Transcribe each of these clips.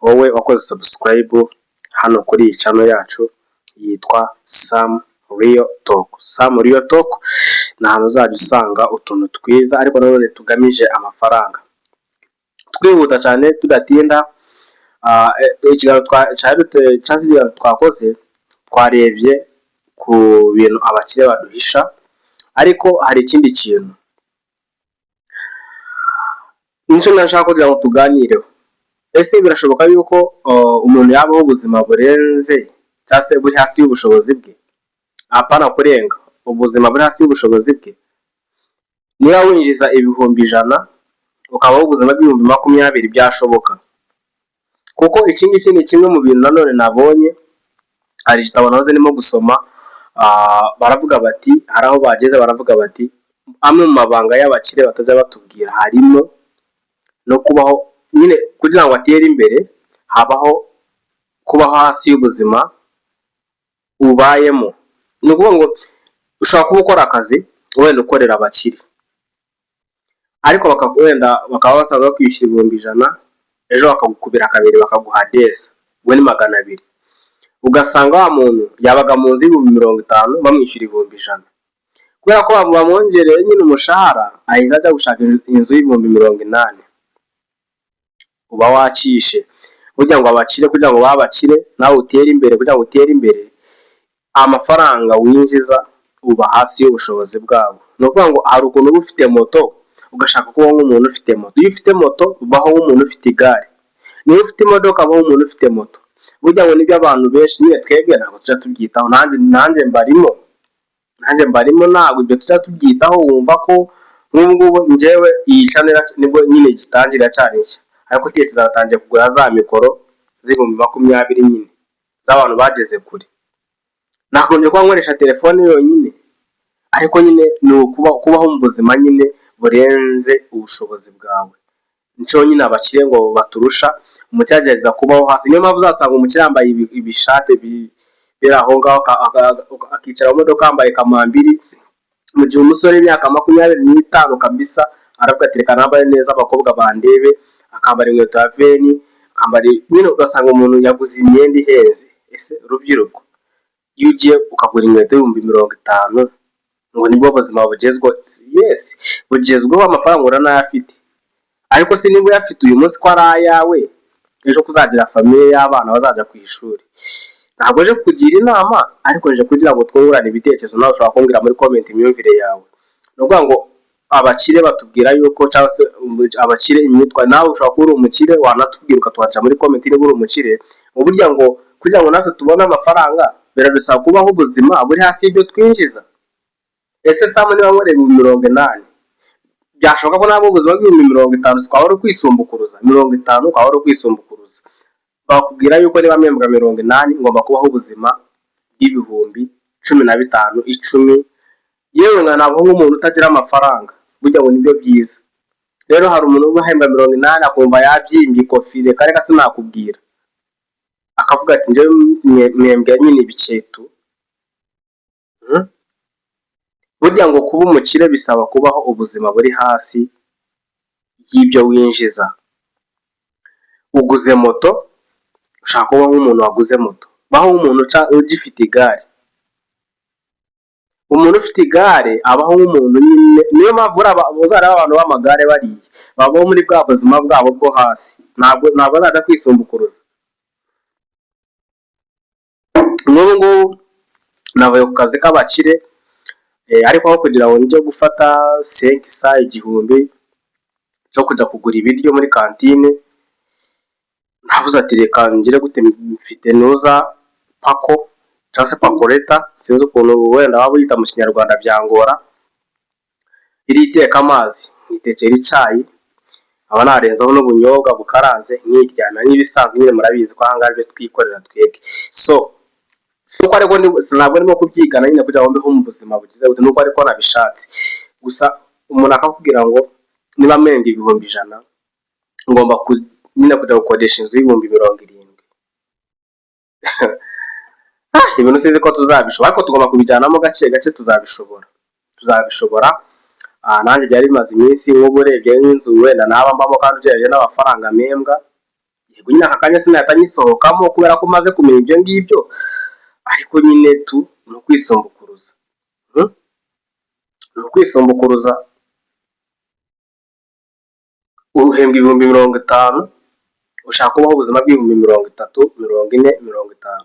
wowe wakoze subscribe hano kuri iyi channel yacu yitwa Sam Real Talk. Sam Real Talk ni ahantu uzajya usanga utuntu twiza ariko nanone tugamije amafaranga. Twihuta cyane tudatinda, ikiganiro twakoze twarebye ku bintu abakire baduhisha, ariko hari ikindi kintu nicyo nashaka kugira ngo tuganireho. Ese birashoboka yuko umuntu yabaho ubuzima burenze cyangwa se buri hasi y'ubushobozi bwe? Apana kurenga, ubuzima buri hasi y'ubushobozi bwe. Niba winjiza 100,000 ukabaho ubuzima bw'ibihumbi 20, byashoboka? Kuko iki ngiki ni kimwe mu bintu nanone nabonye, hari igitabo nahoze ndimo gusoma, baravuga bati, hari aho bageze baravuga bati amwe mu mabanga y'abakire batajya batubwira harimo no kubaho nyine kugira ngo atere imbere, habaho kuba hasi y'ubuzima ubayemo. Ni ukuvuga ngo ushobora kuba ukora akazi wenda ukorera abakire, ariko bakaba basaza bakwishyura 100,000, ejo bakagukubira kabiri bakaguha desa, we ni 200. Ugasanga wa muntu yabaga mu nzu y'ibihumbi 50 bamwishyura 100,000, kubera ko bamwongereye nyine umushahara ahita ajya gushaka inzu y'ibihumbi 80. Uba wacishe. Kugira ngo abakire, kugira ngo babakire nawe utere imbere, kugira ngo utere imbere amafaranga winjiza uba hasi y'ubushobozi bwabo. Ni ukuvuga ngo hari ukuntu uba ufite moto ugashaka kubaho nk'umuntu ufite moto. Iyo ufite moto ubaho nk'umuntu ufite igare, niba ufite imodoka ubaho nk'umuntu ufite moto. Burya ngo nibyo abantu benshi nyine twebwe ntabwo tujya tubyitaho, nanjye mbarimo ntabwo ibyo tujya tubyitaho. Wumva ko nk'ubu ngubu njyewe iyi channel nibwo nyine gitangira cyane nshya, ariko twese zatangiye kugura za mikoro z'ibihumbi 20 nyine z'abantu bageze kure. Nakomeje kuba nkoresha telefone yonyine, ariko nyine ni kubaho mu buzima nyine burenze ubushobozi bwawe. Nico nyine abakire ngo baturusha, umucyageza kubaho hasi. Niyo mpamvu uzasanga umukire yambaye ibishate biri aho ngaho, akicara mu modoka yambaye kamambiri, mu gihe umusore w'imyaka 25 kabisa aravuga ati reka nambaye neza abakobwa bandebe, akambara inkweto ya veni, akambara nyine. Ugasanga umuntu yaguze imyenda ihenze. Ese rubyiruko, iyo ugiye ukagura inkweto y'ibihumbi 50 ngo nibwo buzima bugezweho? Yes, bugezweho, amafaranga uranayafite, ariko se niba uyafite uyu munsi ko ari ayawe, ejo kuzagira famille y'abana bazajya ku ishuri. Ntabwo je kugira inama, ariko nje kugira ngo twungurane ibitekerezo. Nawe ushobora kumbwira muri comment imyumvire yawe. No kuvuga ngo abakire batubwira yuko, cyangwa se abakire imyitwa, nawe ushobora kuba uri umukire wanatubwira ukatwaca muri comment niba uri umukire. Uburyo ngo kugira ngo natwe tubone amafaranga biradusaba kubaho ubuzima buri hasi y'ibyo twinjiza. Ese Sam niba nkorera 80, byashoboka ko nabo ubuzima bw'ibihumbi 50 twaba ari kwisumbukuruza? 50 ukaba ari kwisumbukuruza. Bakubwira yuko niba mpembwa 80 ngomba kubaho ubuzima bw'ibihumbi 15, 10. Yewe nabo nk'umuntu utagira amafaranga, burya ngo nibyo byiza. Rero hari umuntu ubahemba 80 akumva yabyimbye kofire kare gase nakubwira, akavuga ati nje mwembwa nyine ibicetu. Burya ngo kuba umukire bisaba kubaho ubuzima buri hasi y'ibyo winjiza. Uguze moto, ushaka kuba nk'umuntu waguze moto, baho nk'umuntu ugifite igare. Umuntu ufite igare abaho nk'umuntu nyine. Niyo mpamvu uzareba abantu b'amagare bariye babaho muri bwa buzima bwabo bwo hasi, ntabwo bazajya kwisumbukuruza. N'ubu ngubu navuye ku kazi k'abakire, ariko aho kugira ngo njye gufata 500 cyo kujya kugura ibiryo muri kantine, navuze ati reka ngire gute, mfite noza pako cyangwa se pakoleta, sinzi ukuntu wenda waba uyita mu Kinyarwanda byangora, iri iteka amazi, nitekera icyayi, aba narenzaho n'ubunyobwa bukaranze, nkiryana nk'ibisanzwe nyine. Murabizi ko ahangaha ibyo twikorera twebwe. So ko ariko ntabwo ndimo kubyigana nyine kugira ngo mbeho mu buzima bugize gute, nuko ariko nabishatse. Gusa umuntu akakubwira ngo niba mpembwa 100,000 ngomba nyine kujya gukodesha inzu y'ibihumbi 70. Ibintu sinzi ko tuzabishobora, ariko tugomba kubijyanamo gake gake. Tuzabishobora. Nanjye byari bimaze iminsi nk'ubu urebye nk'inzu wenda naba mbamo kandi ugereje n'amafaranga mpembwa, yego nyine aka kanya sinahita nyisohokamo kubera ko maze kumenya ibyo ngibyo, ariko nyine ni ukwisumbukuruza. Ni ukwisumbukuruza, uhembwa ibihumbi 50, ushaka kubaho ubuzima bw'ibihumbi 30, 40, 50.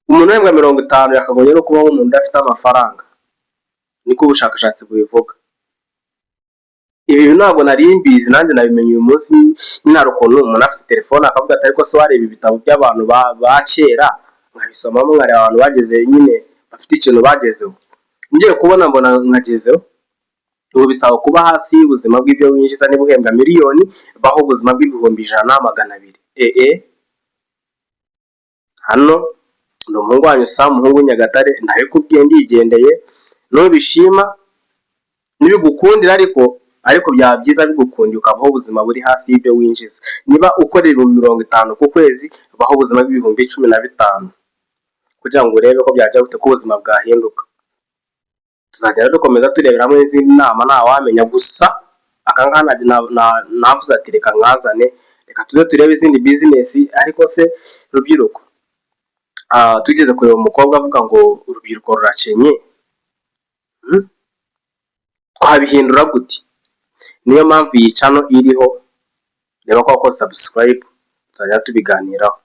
Umuntu uhembwa 50 yakagombye no kubaho umuntu udafite amafaranga, niko ubushakashatsi bubivuga. Ibi ntabwo nari mbizi, nanjye nabimenye uyu munsi. Nyine hari ukuntu umuntu afite telefone akavuga ati ariko se wareba ibitabo by'abantu ba kera, nkabisomamo nkareba abantu bageze nyine bafite ikintu bagezeho. Ngiye kubona mbona nkagezeho. Ubu bisaba kuba hasi y'ubuzima bw'ibyo winjiza. Niba uhembwa miliyoni, baho ubuzima bw'ibihumbi 100, 200. Hano ni umuhungu wanyu Sam, umuhungu w'Inyagatare, ndabikubwiye ndigendeye. Nubishima nibigukundira, ariko byaba byiza bigukundiye ukabaho ubuzima buri hasi y'ibyo winjiza. Niba ukorera 50 ku kwezi, baho ubuzima bw'ibihumbi 15, kugira ngo urebe ko byajya gute ko ubuzima bwahinduka. Tuzagera dukomeza turebera hamwe n'izindi nama, ntawamenya. Gusa akangana navuze ati reka nkazane, reka tuze turebe izindi business. Ariko se rubyiruko, tugeze kureba umukobwa avuga ngo urubyiruko rurakenye, twabihindura gute? Niyo mpamvu iyi channel iriho, reba ko subscribe, tuzajya tubiganiraho.